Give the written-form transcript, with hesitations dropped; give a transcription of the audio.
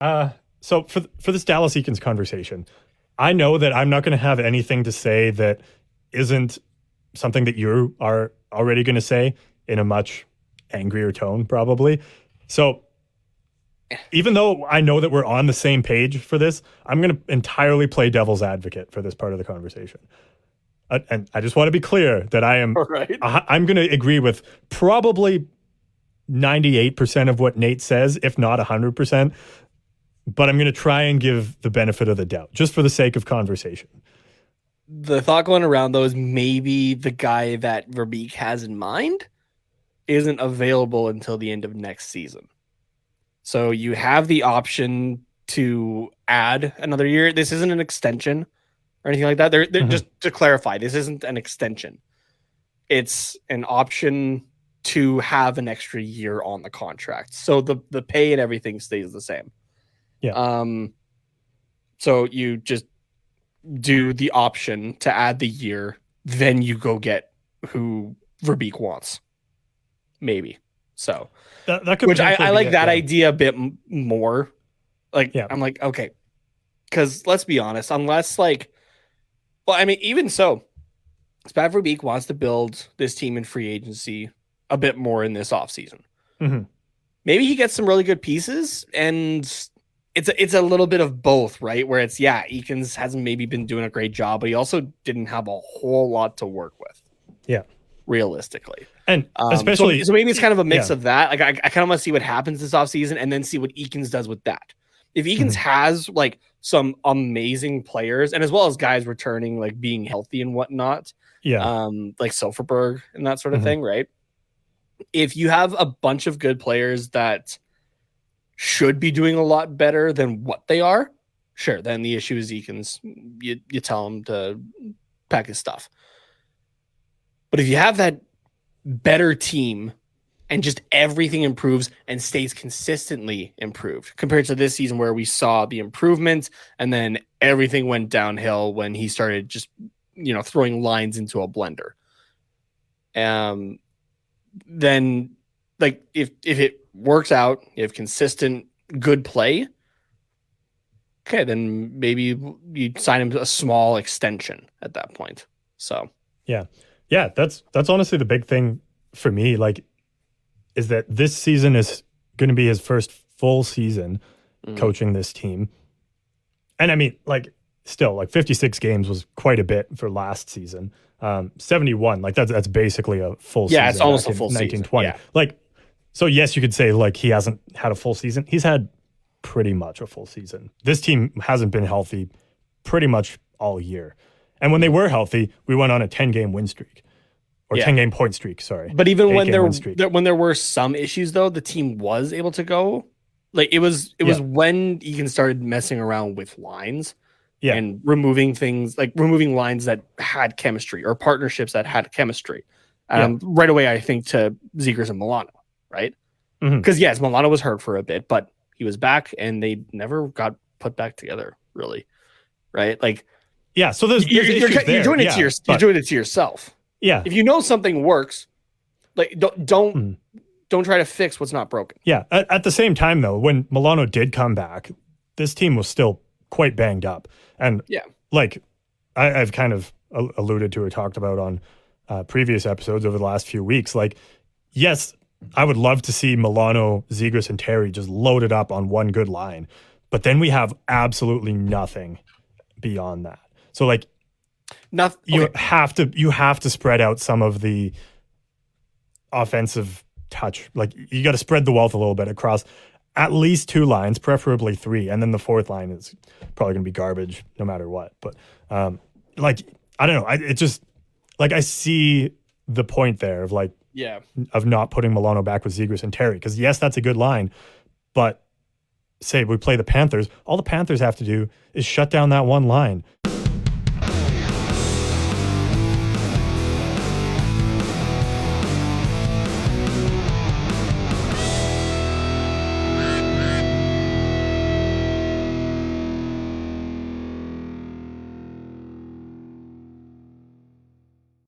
So for this Dallas Eakins conversation, I know that I'm not going to have anything to say that isn't something that you are already going to say in a much angrier tone, probably. So even though I know that we're on the same page for this, I'm going to entirely play devil's advocate for this part of the conversation. And I just want to be clear that All right. I'm going to agree with probably 98% of what Nate says, if not 100%. But I'm going to try and give the benefit of the doubt, just for the sake of conversation. The thought going around, though, is maybe the guy that Verbeek has in mind isn't available until the end of next season. So you have the option to add another year. This isn't an extension or anything like that. They're just to clarify, this isn't an extension. It's an option to have an extra year on the contract. So the pay and everything stays the same. Yeah. So you just do the option to add the year, then you go get who Verbeek wants. Maybe. So that could, which I like that idea a bit more. Like, yeah. I'm like, okay. Because let's be honest, unless like, well, I mean, even so, Pat Verbeek wants to build this team in free agency a bit more in this offseason. Mm-hmm. Maybe he gets some really good pieces, and it's a little bit of both, right? Where it's, yeah, Eakins hasn't maybe been doing a great job, but he also didn't have a whole lot to work with. Yeah. Realistically. And especially... So maybe it's kind of a mix of that. Like, I kind of want to see what happens this offseason and then see what Eakins does with that. If Eakins has, like, some amazing players, and as well as guys returning, like, being healthy and whatnot, like Silverberg and that sort of thing, right? If you have a bunch of good players that should be doing a lot better than what they are, sure, then the issue is Eakins. You tell him to pack his stuff. But if you have that better team and just everything improves and stays consistently improved compared to this season where we saw the improvement and then everything went downhill when he started just, throwing lines into a blender. Then like if it works out, you have consistent good play, okay, then maybe you sign him to a small extension at that point. So yeah, that's honestly the big thing for me, like, is that this season is going to be his first full season coaching this team. And I mean, like, still, like, 56 games was quite a bit for last season. 71, like, that's basically a full season. Yeah, it's almost a full 1920. season. Yeah. Like, so yes, you could say, like, he hasn't had a full season. He's had pretty much a full season. This team hasn't been healthy pretty much all year. And when they were healthy, we went on a 10-game win streak. Or 10-game point streak, sorry. But even when there were some issues, though, the team was able to go. Like, it was when Eakins started messing around with lines and removing things, like removing lines that had chemistry or partnerships that had chemistry. Right away, I think to Zegras and Milano, right? Because, yes, Milano was hurt for a bit, but he was back, and they never got put back together, really, right? Like, yeah, so you're doing it you're doing it to yourself. Yeah. If you know something works, like don't try to fix what's not broken. Yeah. At the same time, though, when Milano did come back, this team was still quite banged up. And like I've kind of alluded to or talked about on previous episodes over the last few weeks, like, yes, I would love to see Milano, Zegras, and Terry just loaded up on one good line. But then we have absolutely nothing beyond that. So, like, you have to spread out some of the offensive touch. Like, you got to spread the wealth a little bit across at least two lines, preferably three, and then the fourth line is probably going to be garbage no matter what. But like, I don't know. It just, like, I see the point there of, like, of not putting Milano back with Zegras and Terry, because yes, that's a good line, but say we play the Panthers, all the Panthers have to do is shut down that one line.